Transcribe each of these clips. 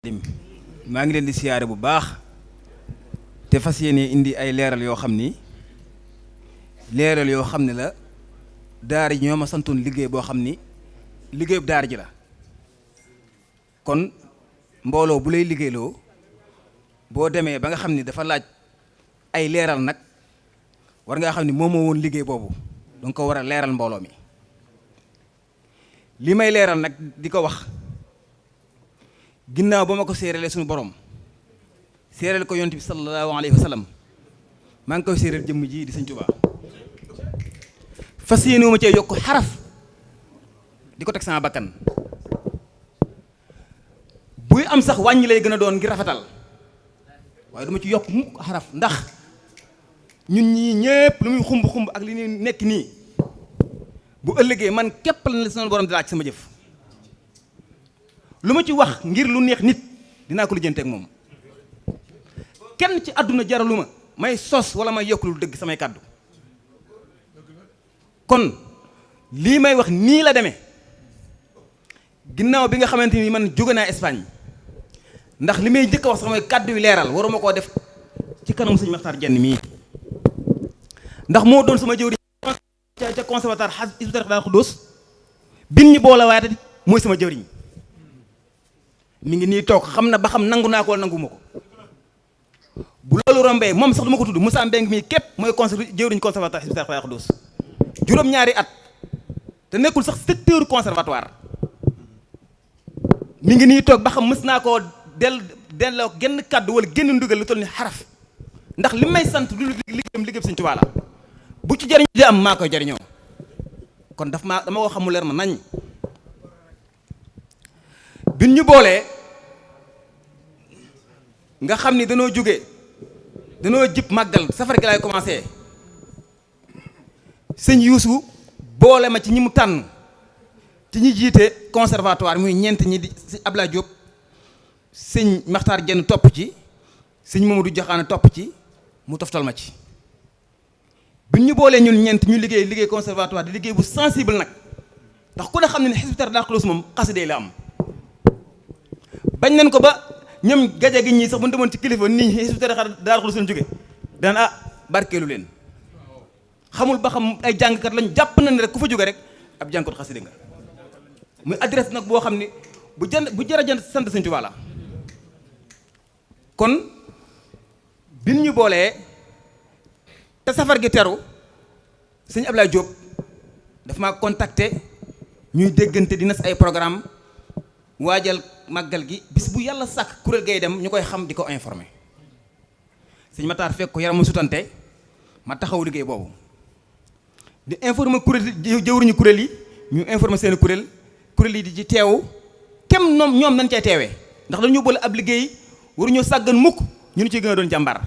maa ngi leen di siyaare bu baax te fas yéene indi ay leeral yoo xam ni la daara ji ñoo ma santoon liggéey boo xam ni liggéeyub daara ji la kon mbooloo bu lay liggéeyloo boo demee ba nga xam ni dafa laaj ay leeral nag war ngaa xam ni moom moo woon liggéey boobu danga ko war a leeral mbooloo mi li may leeral nag di ko wax ginnaaw ba ma ko séeralee suñu borom séeral ko yonent bi sallallahu alayhi wa sallam maa ngi koy séeral jëmm ji di Sëñ Tuubaa fas yéene ma cee yokk xaraf di ko teg sama bakkan buy am sax wàññi lay gën a doon ngir rafetal waaye du ma ci yokk mukk xaraf ndax ñun ñii ñépp lu muy xumb xumb ak li ñuy nekk nii bu ëllëgee man képp la suñu borom di laaj sama jëf lu ma ci wax ngir lu neex nit dinaa ko lijjanteeg moom kenn ci àdduna jaralu ma may sos wala may yokk lu dëgg samay kàddu kon lii may wax nii la demee ginnaaw bi nga xamante ni man jóge naa Espagne ndax li may njëkk a wax sax mooy kàddu yu leeral waruma koo def ci kanam sëñ Maxtaar Jenn mii ndax moo doon sama jëwriñ ca conservatoire Hizbut Tarqiyyah Daaru Xudoos bin ñi boole waaye tamit mooy sama jëwriñ mi ngi nii toog xam na ba xam nangu naa ko wala nanguma ko bu loolu rombee moom sax du ma ko tudd Moussa Mbeng mii képp mooy jëwriñ conservatoire Hizbut Tarqiyyah Daaru Xudoos juróom-ñaari at te nekkul sax secteur conservatoire mi ngi nii toog ba xam mës naa koo delloo genn kàddu wala génn ndugal lu toll ni xaraf ndax li may sant du liggéeyam Sëñ Tuubaa la bu ci jariñ di am maa koy jariñoo kon dama ko xamul leer ma nañ bin ñu boolee nga xam ni danoo jib màggal safar gi laay commencé sëñ Yuusu boole ma ci ñi mu tànn ci ñi jiite conservatoire muy ñeent ñi di sëñ Ablaye Diop sëñ Maxtaar Jenn topp ci sëñ Mamadou Jaxaane topp ci mu toftal ma ci bin ñu boolee ñun ñeent ñu liggéey conservatoire di liggéey bu sensible nag ndax ku ne xam ne Hizbut Tarqiyyah Daaru Xudoos moom xasida la am bañ nañ ko ba ñoom gaje gi ñii sax bu ñu demoon ci kilifa nii Hizbut Tarqiyyah Daaru Xudoos lañ jóge daan barkeelu leen xamul ba xam ay jàngkat lañ jàpp nañ rek ku fa jóge rek ab jàngkat xasida nga muy adresse nag boo xam ne bu jërë jënd sant Sëñ Tuubaa la kon bin ñu boolee te safar gi teru sëñ Ablaye Diop daf maa contacté ñuy déggante di nas ay programme waajal màggal gi bis bu yàlla sàkk kuréel gay dem ñu koy xam di ko informé sëñ Matar fekk ko yaram sutante ma taxaw liggéey boobu di informé kuréel jëwriñu kuréel yi ñu informé seen kuréel yi di ci teewu kem ñoom nañ cay teewee ndax dañu boole ab liggéey waruñoo sàggan mukk ñu ci gën a doon jàmbaar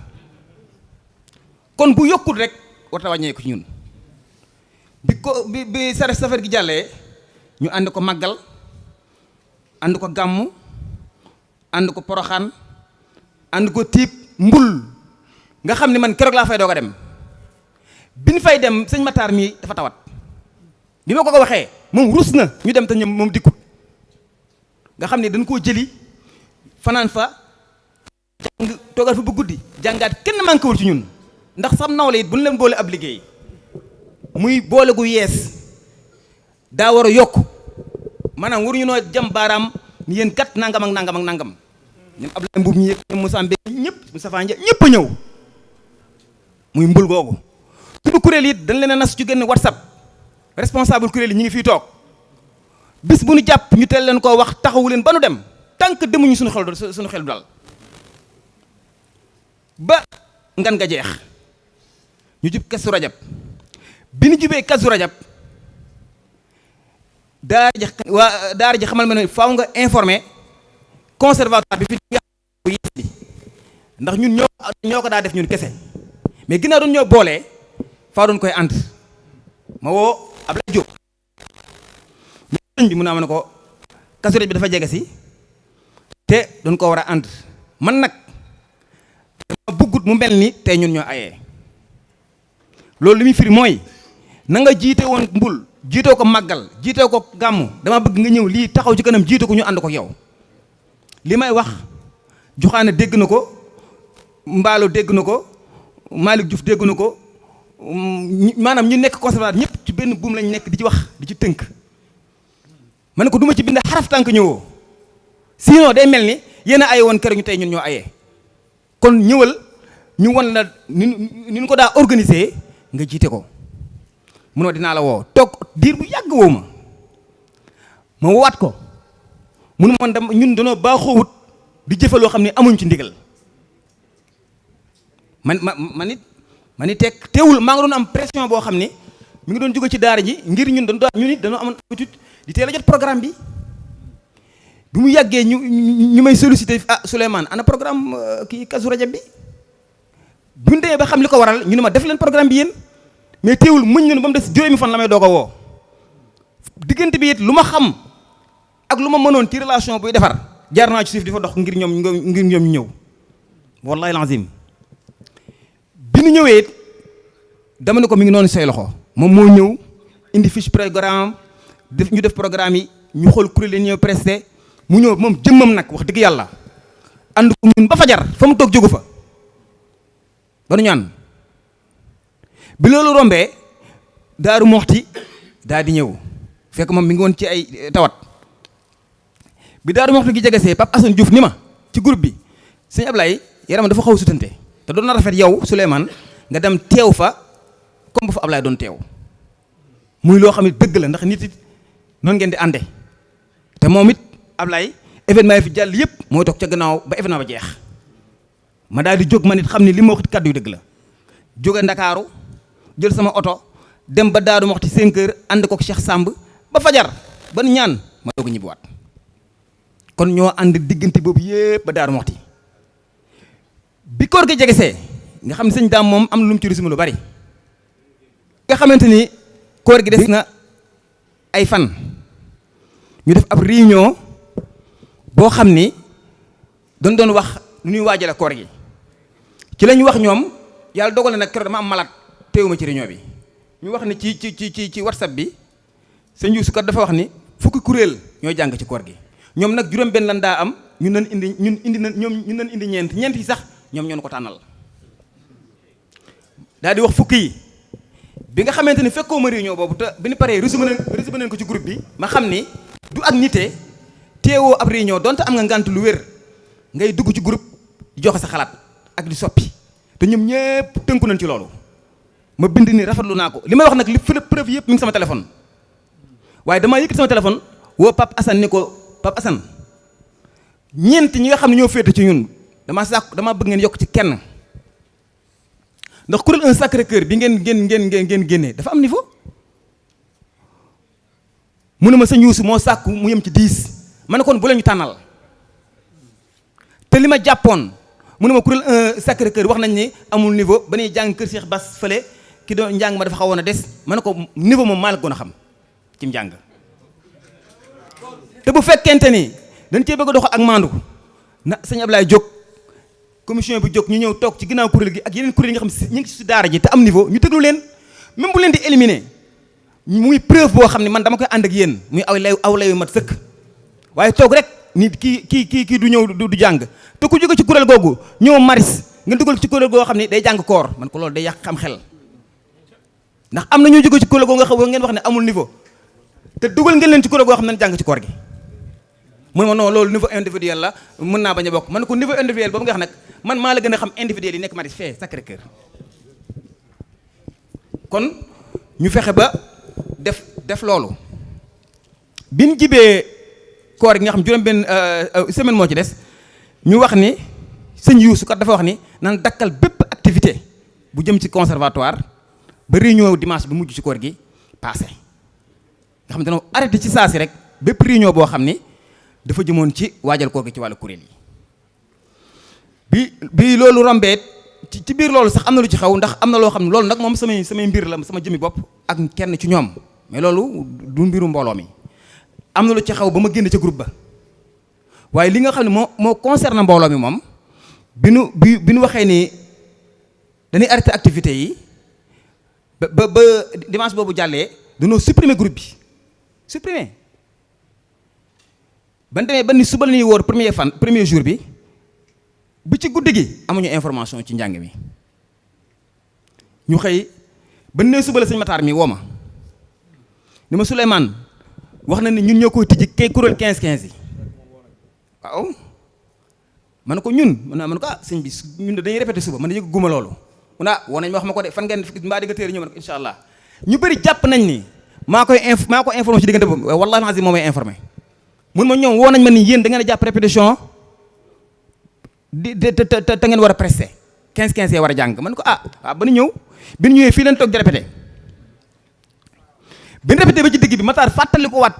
kon bu yokkul rek warta wàññeeku ci ñun bi safar gi jàllee ñu ànd ko màggal ànd ko gàmmu ànd ko poroxaan ànd ko tiib mbul nga xam ne man keroog laa fay doog a dem bi ñu fay dem sëñ Matar mii dafa tawat bi ma ko waxee moom rus na ñu dem te ñoom moom dikkut nga xam ne dañ koo jëli fanaan fa jàng toogal fa bu guddi jàngaat kenn manqué wul ci ñun ndax sam nawle it bu ñu leen boole ab liggéey muy boole gu yees daa war a yokk maanaam waruñu noo jam baaraam ni yéen kat nangam ak nangam ak nangam ñoom Abdoulaye Mbuub ñi ñoom Moussa Mbé ñëpp Moustapha Ndiaye ñëpp a ñëw muy mbul googu suñu kuréel it dañ leen a nas ci génn WhatsApp responsable kuréel yi ñu ngi fii toog bis bu ñu jàpp ñu teel leen koo wax taxawu leen ba nu dem tant que demuñu suñu xel du dal ba ngan nga jeex ñu jub Kazu Rajab bi ñu jubee Kazu Rajab daara ji xamal ma ne faaw nga informé conservatoire bi fi bu yees bi ndax ñun ñoo ko daa def ñun kese mais ginnaaw doon ñoo boolee faaw doon koy ànd ma woo Ablaye Diop bi mun naa ma ne ko Kazu Rajab bi dafa jege si te doon ko war a ànd man nag dama bëggut mu mel ni tey ñun ñoo ayee loolu li muy firi mooy na nga jiite woon mbul jiitoo ko màggal jiitoo ko gàmmu dama bëgg nga ñëw lii taxaw ci kanam jiite ko ñu ànd ko yow li may wax Joxaane dégg na ko, Mbaalo dégg na ko, Malick Diouf dégg na ko, maanaam ñu nekk conservateur ñëpp ci benn buum lañ nekk di ci wax di ci tënk. ma ne ko du ma ci bind xaraf tànk ñëwoo, sinon day mel ni yéen a aye woon keroog ñu tey ñun ñoo ayee. kon ñëwal ñu wan la ni ñu ko daa organiser nga jiite ko. munoo dinaa la woo toog diir bu yàgg woo ma waat ko munu man dama ñun danoo baaxoowut di jëfe loo xam ne amuñ ci ndigal. man it teg teewul maa nga doon am pression boo xam ne mi ngi doon jóge ci daara ji ngir ñun dañoo amoon habitude di teel a jot programme bi. bi mu yàggee ñu may sollicité Souleymane ana programme kii Kazu Rajab bi. bu ñu demee ba xam li ko waral ñu ne ma def leen programme bi yéen mais teewul muñ nañu ba mu des juróomi fan la may doog a woo. diggante bi it lu ma xam ak lu ma mënoon ci relation buy defar jaar naa ci suuf di fa dox ngir ñoom ñu ñëw wallahi lazim. bi ñu ñëwee it dama ne ko mi ngi noonu say loxo moom moo ñëw indi fiche programme ñu def programme yi ñu xool kuréel yi ñëw presté mu ñëw moom jëmmam nag wax dëgg yàlla ànd ko ñun ba fajar fa mu toog jógu fa ba nu ñaan. bi loolu rombee Daaru Moxti daal di ñëw fekk moom mi ngi woon ci ay tawat. bi Daaru Moxti gi jegesee Pape Assane Diouf ni ma ci groupe bi sëñ Ablaye yaram dafa xaw sutante te doon na rafet yow Souleymane nga dem teew fa comme bu fa Ablaye doon teew muy loo xam ne dëgg la ndax nit it noonu ngeen di ànde te moom it Ablaye événement yi fi jàll yëpp mooy toog ca gannaaw ba événement ba jeex. ma daal di jóg ma nit xam ne li ma wax kàddu yu dëgg la jóge Ndakaaru jël sama oto dem ba Daaru Moxti 5 heures ànd kook Cheikh Samb ba fajar ba ñaan ma doog a ñibbiwaat. kon ñoo ànd diggante boobu yëpp ba Daaru Moxti bi koor gi jegesee nga xam ne sëñ daam moom am na lu mu ci résumé lu bari. nga xamante ni koor gi des na ay fan ñu def ab réunion boo xam ni doon wax nu ñuy waajale koor gi ci la ñu wax ñoom yàlla dogal na nag keroog dama am malade teewuma ci réunion bi ñu wax ni ci WhatsApp bi sëñ Youssou kat dafa wax ni fukki kuréel ñooy jàng ci koor gi. ñoom nag juróom benn lan daa am ñun nañ indi ñeent yi sax ñoom ñoo ko tànnal daal di wax fukki yi bi nga xamante ni fekkoo ma réunion boobu te bi ñu paree résumé nañ ko ci groupe bi ma xam ni du ak nite teewoo ab réunion donte am nga ngànt lu wér ngay dugg ci groupe di joxe sa xalaat ak di soppi te ñoom ñëpp tënku nañ ci loolu ma bind ni rafetlu naa ko li may wax nag li preuve yëpp mi ngi sama téléphone waaye damaa yëkkati sama téléphone woo Pape Assane ni ko Pape Assane ñeent ñi nga xam ne ñoo féete ci ñun dama bëgg ngeen yokk ci kenn ndax kuréel un sacré cœur bi ngeen génnee dafa am niveau. mu ne ma sëñ Youssou moo sàkku mu yem ci 10 ma ne kon bu leen ñu tànnal te li ma jàppoon mu ne ma kuréel un sacré cœur wax nañ ni amul niveau ba ñuy jàng kër Cheikh Bass fële ki doon njàng ma dafa xawoon a des ma ne ko niveau moom maa la gën a xam ci njàng. te bu fekkente ni dañ cee bëgg a dox ak maandu na sëñ Ablaye jóg commission bi jóg ñu ñëw toog ci ginnaaw kuréel gi ak yeneen kuréel yi nga xam ñu ngi ci daara ji te am niveau ñu déglu leen même bu leen di éliminer muy preuve boo xam ne man dama koy ànd ak yéen muy aw lay mat sëkk waaye toog rek ni kii du ñëw du jàng te ku jóge ci kuréel googu ñëw maris nga dugal ci kuréel goo xam ne day jàng koor man ko loolu day yàq xam xel ndax am na ñoo jóge ci kuréel goo nga xam ngeen wax ne amul niveau te dugal ngeen leen ci kuréel goo xam ne jàng ci koor gi. mun ma non loolu niveau individuel la mën naa bañ a bokk man ko niveau individuel boobu nga xam nag man maa la gën a xam individuel yi nekk maris fee Sacré-Cœur kon ñu fexe ba def loolu bi ñu jibee koor gi nga xam juróom benn semaine moo ci des ñu wax ni sëñ Youssou kat dafa wax ni nan dakkal bépp activité bu jëm ci conservatoire ba réunion dimanche bi mujj ci koor gi passé nga xam ne dana arrêté ci saa si rek bépp réunion boo xam ni dafa jëmoon ci waajal koor gi ci wàllu kuréel yi bi loolu rombee ci biir loolu sax am na lu ci xaw ndax am na loo xam ne loolu nag moom samay mbir la sama jëmi bopp ak kenn ci ñoom mais loolu du mbiru mbooloo mi am na lu ci xaw ba ma génn ca groupe ba waaye li nga xam ne moo concerne mbooloo mi moom bi nu waxee ni dañuy arrêté activité yi ba dimanche boobu jàllee dañoo supprimer groupe bi ban demee ba ni suba la ñuy woor premier jour bi bu ci guddi gi amuñu information ci njàng mi ñu xëy ba nee suba la sëñ Matar mi woo ma ni ma Souleymane wax na ni ñun ñoo koy tijji kay kuréel 15 yi waaw man ko ñun man ko sëñ bi ñun dañuy répété suba man dañu guma loolu mun woo nañ ma wax ma ko de fan ngeen mbaa di nga téere ñëw man ko incha allah ñu bëri jàpp nañ ni maa ko informé ci diggante boobu wallahi azim moo may informé mun ma ñoom woo nañ ma ni yéen da ngeen a jàpp répétition te ngeen war a presté 15 yee war a jàng man ko waaw ba ñu ñëw bi ñu ñëwee fii leen toog di répété bi ñu répété ba ci digg bi Matar fàttali ko waat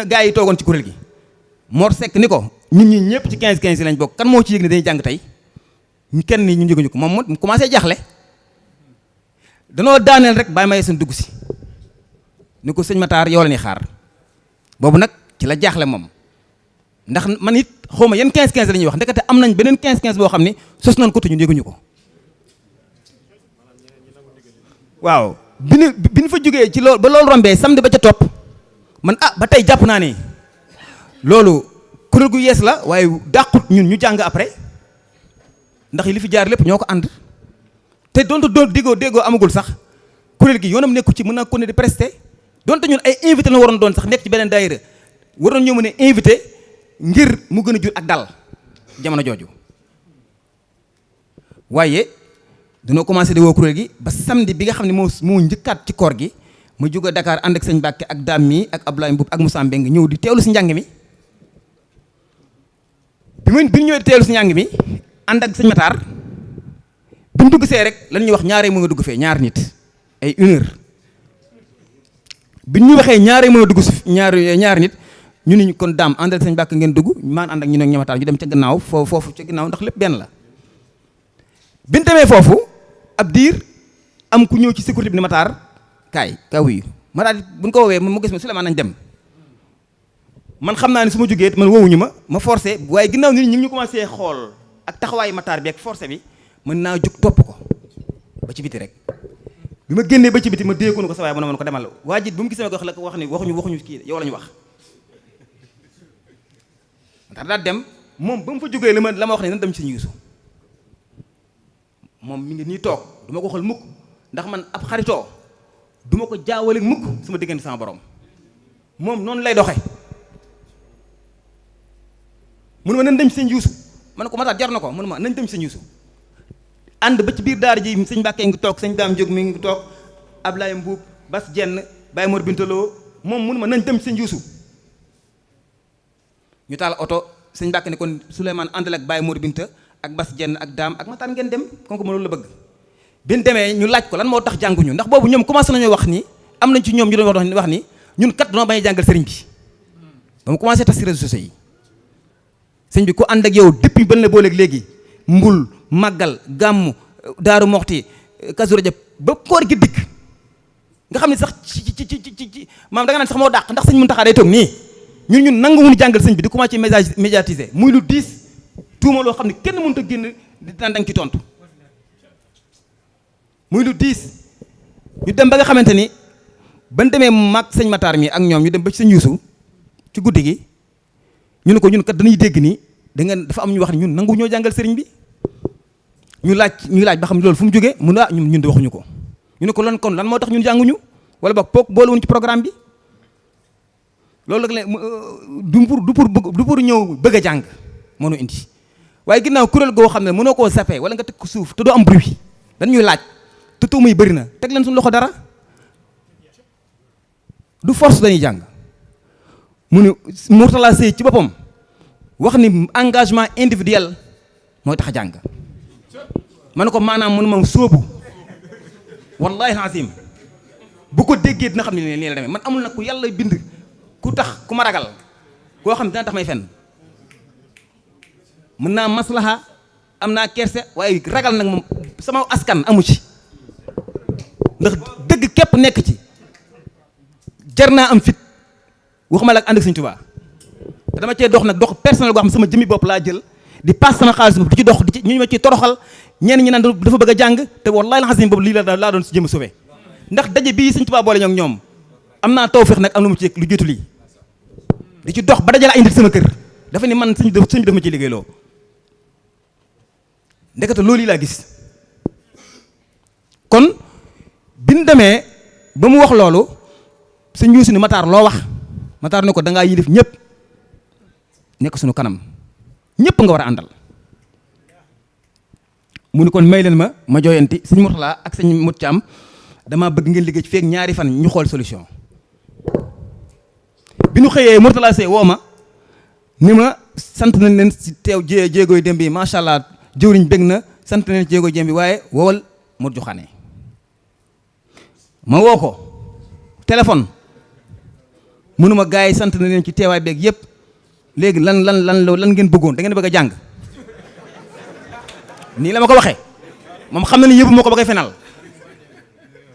gaa yi toogoon ci kuréel gi Mor Seck ni ko ñun ñi ñëpp ci 15 yi lañ bokk kan moo ci yëg ne dañuy jàng tey kenn ni ñu yëguñu ko moom mu commencé jaaxle danoo daaneel rek bàyyi ma seen dugg si ni ko sëñ Matar yow la ñuy xaar boobu nag ci la jaaxle moom ndax man it xaw ma yan 15 la ñuy wax ndekete am nañ beneen 15 boo xam ni sos nañ ko te ñun yëguñu ko waaw bi ñu fa jógee ci loolu ba loolu rombee samedi ba ca topp man ba tey jàpp naa ni loolu kuréel gu yees la waaye dàqut ñun ñu jàng après ndax li fi jaar lépp ñoo ko ànd te donte déggoo amagul sax kuréel gi yoonam nekku ci mën naa ko ne di presté donte ñun ay invité la waroon doon sax nekk ci beneen daayira waroon ñoo mën a invité ngir mu gën a jur ak dal jamono jooju waaye dañoo commencé di woo kuréel gi ba samedi bi nga xam ne moo njëkkaat ci koor gi mu jóge Dakar ànd ak sëñ Mbàkke ak Dame mi ak Abdoulaye Mboub ak Moussa Mbeng ñëw di teewlu si njàng mi bi ñu ñëwee di teewlu si njàng mi ànd ak sëñ Matar bi ñu dugg see rek lan ñuy wax ñaaree mën a dugg fee ñaar nit ay 1 heure bi ñu waxee ñaaree mën a dugg si ñaari nit ñu ni kon Dame ànd ak sëñ Mbàkke ngeen dugg maan ànd ak ñu ne ñoom Matar ñu dem ca gannaaw foofu ca gannaaw ndax lépp benn la bi ñu demee foofu ab diir am ku ñëw ci sécurité bi ni Matar kaay wuyu Matar bu ñu ko woowee mu gis ma Souleymane nañ dem man xam naa ne su ma jógee man woowuñu ma forcé waaye ginnaaw nit ñi ñu commencé xool ak taxawaayu Matar bi ak forcé bi mën naa jóg topp ko ba ci biti rek bi ma génnee ba ci biti ma déeku na ko sa waay mën ko demal waa ji bu mu gisee ma ko wax la ko wax ni waxuñu kii yow la ñu wax Matar daal dem moom ba mu fa jógee la ma wax ne nan dem ci Sëñ Yuusu moom mi ngi nii toog du ma ko xool mukk ndax man ab xaritoo du ma ko jaawale mukk sama diggante sama borom moom noonu lay doxe mënu ma nañ dem ci Sëñ Yuusu man ko Matar jar na ko mënu ma nañ dem ci Sëñ Yuusu ànd ba ci biir daara ji sëñ Mbàkke ngi toog sëñ Daam Jóg mi ngi toog Ablaye Mbuub Bas Jenn Baye Mor Bintaloo moom mënu ma nañ dem ci Sëñ Yuusu ñu taal oto sëñ Mbàkke ne kon Souleymane àndal ak Baye Mor Binta ak Bas Jenn ak Daam ak Matar ngeen dem kon ko ma loolu la bëgg bi ñu demee ñu laaj ko lan moo tax jànguñu ndax boobu ñoom commencé nañoo wax ni am nañ ci ñoom ñu doon wax ni ñun kat dañoo bañ a jàngal sëriñ bi ba mu commencé tas ci réseaux sociaux yi sëñ bi ku ànd ak yow depuis ban la booleeg léegi mbul màggal gàmmu daaru moxti kazu rajab ba koor gi dikk nga xam ne sax ci maam da nga naan sax moo dàq ndax sëñ Muntaxa day toog nii ñun nanguwuñu jàngal sëñ bi di commencé médiatiser muy lu diis tuuma loo xam ne kenn mënut a génn di daan da nga ci tontu muy lu diis ñu dem ba nga xamante ni ban demee mag sëñ Matar mi ak ñoom ñu dem ba ci sëñ Yuusu ci guddi gi ñu ne ko ñun kat dañuy dégg ni da ngeen dafa am ñu wax ni ñun nangu ñoo jàngal sëriñ bi ñu laaj ba xam loolu fu mu jógee mu ne ñun di waxuñu ko ñu ne ko lan kon lan moo tax ñun jànguñu wala boog pook boolewuñu ci programme bi loolu nag du pour ñëw bëgg a jàng moo nu indi waaye ginnaaw kuréel goo xam ne mënoo koo sapee wala nga teg ko suuf te doo am bruit dañuy laaj te tuuma yi bëri na teg leen suñu loxo dara du force dañuy jàng mu ne Mourtala Sey ci boppam wax ni engagement individuel mooy tax a jàng ma ne ko maanaam mënu ma sóobu wallahi azim bu ko déggee dina xam ne nii la demee man amul nag ku yàlla bind ku tax ku ma ragal koo xam ne dina tax may fen mën naa maslaha am naa kerse waaye ragal nag moom sama askan amu ci ndax dëgg képp nekk ci jar naa am fit waxuma la ak ànd ak Sëñ Tuubaa te dama cee dox nag dox personnel boo xam sama jëmmi bopp laa jël di pass sama xaalis bopp di ci dox di ci ñu ma ci toroxal ñenn ñi naan dafa bëgg a jàng te wallahi alazim boobu lii laa doon si jëm sauvé ndax daje bii Sëñ Tuubaa boole ñoom am naa tawfeex nag am lu mu ci lu jiitu lii di ci dox ba dajale ay nit sama kër dafa ni man sëñ bi daf ma ci liggéeyloo ndekete loolu yi laa gis. kon bi ñu demee ba mu wax loolu sëñ Yuusu ni Matar loo wax Matar ne ko da ngaa yilif ñëpp nekk suñu kanam ñëpp nga war a àndal. mu ni kon may leen ma jooyanti sëñ Mourtala ak sëñ Mut Caam damaa bëgg ngeen liggéey ci feek ñaari fan ñu xool solution. bi ñu xëyee Mourtala Seye woo ma ni ma sant nañ leen si teew jéegooy dem bi macha allah jëwriñ bëgg na sant nañ leen jéegooy dem bi waaye wowal Mor Joxaane ma woo ko téléphone mënuma gars yi sant na leen ci teewaay beeg yëpp léegi lan ngeen bëggoon da ngeen bëgg a jàng nii la ma ko waxee moom xam na ni yëpp moo ko ba koy fenal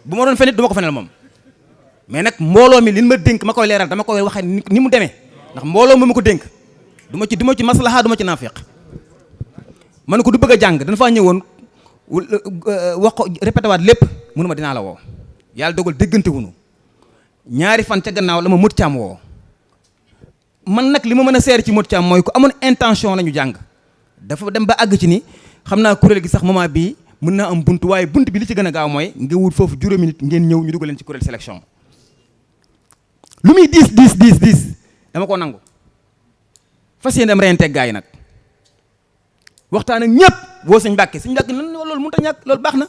bu ma doon fenit du ma ko fenal moom mais nag mbooloo mi li ma dénk ma koy leeral dama koy waxee ni mu demee ndax mbooloo mi ma ko dénk du ma ci maslaha du ma ci naafiq ma ne ko du bëgg a jàng dañ faa ñëwoon wax ko répété waat lépp mënu ma dinaa la woo yàlla dogal déggante wuñu ñaari fan ca gannaaw la ma Mut Caam woo man nag li ma mën a seer ci Mut Caam mooy ko amoon intention la ñu jàng dafa dem ba àgg ci ni xam naa kuréel gi sax moment bii mën naa am bunt waaye bunt bi li ci gën a gaaw mooy nga wut foofu juróomi nit ngeen ñëw ñu dugal leen ci kuréel sélection lu muy diis dama ko nangu fas yéene dem reyanteeg gaa yi nag waxtaan ak ñëpp woo sëñ Mbàkke lan loolu mënut a ñàkk loolu baax na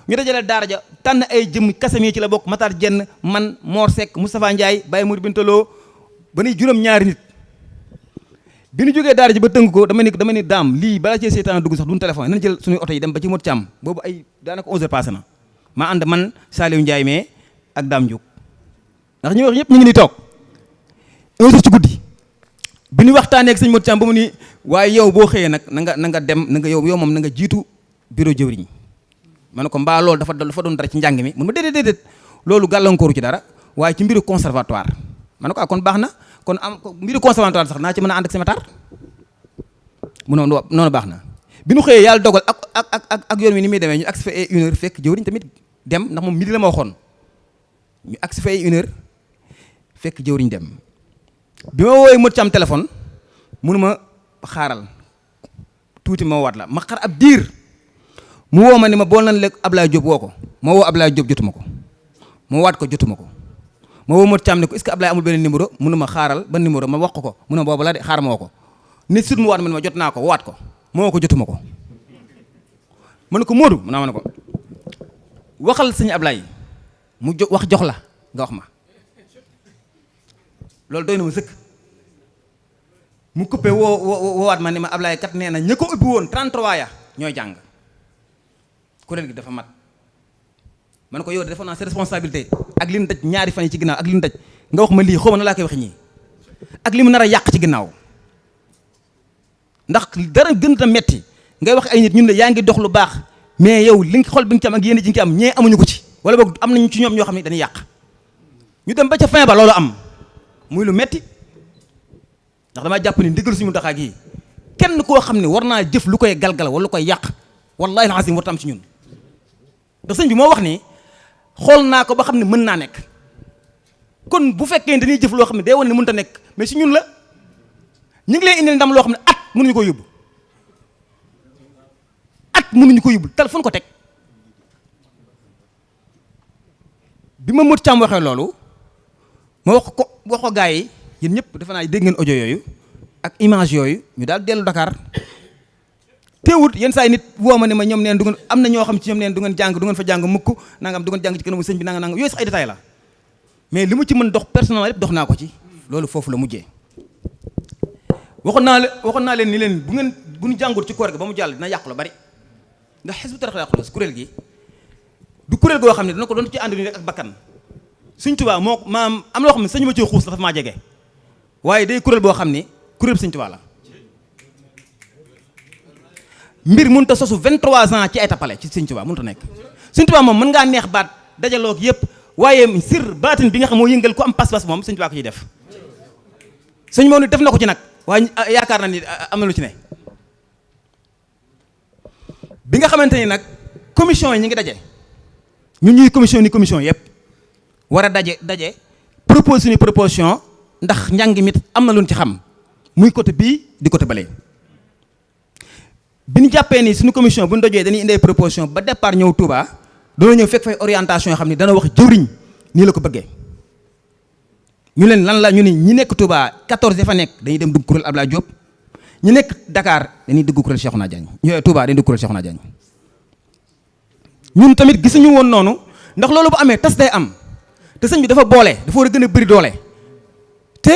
ñu dajale daara ja tànn ay jëm kasam yi ci la bokk Matar Jenn man Mor Seck Moustapha Ndiaye Baye Mour Bintaloo ba nuy juróom-ñaari nit bi ñu jógee daara ji ba tënk ko dama ni daam lii bala cee seetaan dugg sax duñ téléphone nañ jël suñuy oto yi dem ba ci Mot Caam boobu ay daanaka 11h passé na maa ànd man Saliou Ndiaye mais ak Daam Ndiouk ndax ñu wax ñëpp ñu ngi ni toog 11h ci guddi bi ñu waxtaanee ak sëñ Mot Caam ba mu ni waaye yow boo xëyee nag na nga dem na nga yow moom na nga jiitu bureau jëwriñ ma ne ko mbaa loolu dafa doon dara ci njàng mi mun ma déedéet loolu gàllankooru ci dara waaye ci mbiru conservatoire ma ne ko kon baax na kon am mbiru conservatoire sax naa ci mën a ànd ak sama Matar mu noonu baax na bi ñu xëyee yàlla dogal ak yoon wi ni muy demee ñu agsi fa ay 1h fekk jëwriñ tamit dem ndax moom midi la ma waxoon ñu agsi fa ay 1h fekk jëwriñ dem bi ma woowee Mot Caam téléphone mënu ma xaaral tuuti ma waat la ma xar ab diir mu woo ma ni ma bool nañ lekk Ablaye Diop woo ko ma woo Ablaye Diop jotuma ko ma waat ko jotuma ko ma woo Mot Caam ne ko est-ce que Ablaye amul benn numéro mënu ma xaaral ba numéro ma wax ko mu ne ma boobu la de xaar ma woo ko nit sut mu waat ma ne ma jot naa ko waat ko ma woo ko jotuma ko ma ne ko Modou mu naa ma ne ko waxal sëñ Ablaye mu wax jox la nga wax ma loolu doy na ma sëkk mu coupé woowaat ma ni ma Ablaye kat nee na ña ko ubbi woon 33 ya ñooy jàng kuréel gi dafa mat man ko yow de defoon naa sa responsabilité ak li mu daj ñaari fan yi ci ginnaaw ak li mu daj nga wax ma lii xaw ma na laa koy wax ñii ak li mu nar a yàq ci ginnaaw ndax dara gën a metti ngay wax ay nit ñun la yaa ngi dox lu baax mais yow li nga xol bi nga ci am ak yéen ji nga ci am ñee amuñu ko ci wala boog am nañu ci ñoom ñoo xam ne dañuy yàq ñu dem ba ca fin ba loolu am muy lu metti ndax damaa jàpp ni ndigal suñu Muntaxa gi kenn koo xam ne war naa jëf lu koy galgal wala lu koy yàq wallahi alazim war tam ci ñun ndax sëñ bi moo wax ni xool naa ko ba xam ne mën naa nekk kon bu fekkee dañuy jëf loo xam ne day wan ne mënut a nekk mais si ñun la ñu ngi lay indil ndam loo xam ne at mënuñu ko yóbbu téléphone ko teg bi ma Mot Caam waxee loolu ma wax ko gars yi yéen ñëpp defe naa dégg ngeen audio yooyu ak image yooyu ñu daal dellu Dakar teewut yenn saa yi nit woo ma ne ma ñoom neen du ngeen am na ñoo xam ci ñoom neen du ngeen jàng du ngeen fa jàng mukk nangam du ngeen jàng ci kanamu sëñ bi nangam yooyu sax ay détails la mais li mu ci mën dox personnel yëpp dox naa ko ci loolu foofu la mujjee waxoon naa leen ni leen bu ñu jàngut ci koor gi ba mu jàll dina yàqu la bari ndax Hizbut Tarqiyyah yàqu kuréel gi du kuréel goo xam ne dina ko doon ci ànd ni rek ak bakkan Sëñ Tuubaa moo maam am loo xam ne sañu ma ci xuus dafa maa jege waaye day kuréel boo xam ni kuréel Sëñ Tuubaa la mbir mënut a sosu 23 ans ci ay tappale ci Sëñ Tuubaa mënut a nekk Sëñ Tuubaa moom mën ngaa neex baat dajaloo ak yëpp waaye sir baatin bi nga xam moo yëngal ko am pas-pas moom Sëñ Tuubaa ko ciy def sëñ moom ni def na ko ci nag waaye yaakaar na ni am na lu ci ne bi nga xamante ni nag commission yi ñu ngi daje ñun ñuy commission yëpp war a daje propose suñu proposition ndax njàng mit am na luñ ci xam muy côté bii di côté bale. bi ñu jàppee ni suñu commission bu ñu dojee dañuy indi ay proposition ba départ ñëw Touba dana ñëw fekk fay orientation yoo xam ne dana wax jëwriñ nii la ko bëggee ñu leen lan la ñu ni ñi nekk Touba 14 fa nekk dañuy dem dugg kuréel Abdoulaye Diop ñi nekk Dakar dañuy dugg kuréel Cheikhouna Diagne ñooy Touba dañuy dugg kuréel Cheikhouna Diagne ñun tamit gisuñu woon noonu ndax loolu bu amee tas day am te sëñ bi dafa boole dafa war a gën a bëri doole te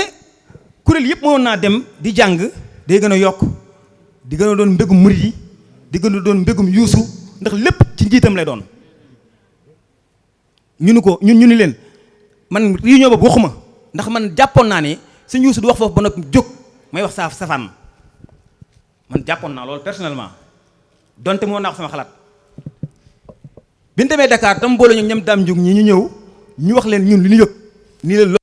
kuréel yëpp mënoon naa dem di jàng day gën a yokk di gën a doon mbégum murid yi di gën a doon mbégum yuusu ndax lépp ci njiitam lay doon ñu ni ko ñu ni leen man réunion boobu waxuma ndax man jàppoon naa ne sëñ yuusu du wax foofu ba noppi jóg may wax safaan man jàppoon naa loolu personnellement donte moo naa ko sama xalaat bi ñu demee Dakar tam boole ñu ñam daam njug ñi ñu ñëw ñu wax leen ñun li ñu yëg nii la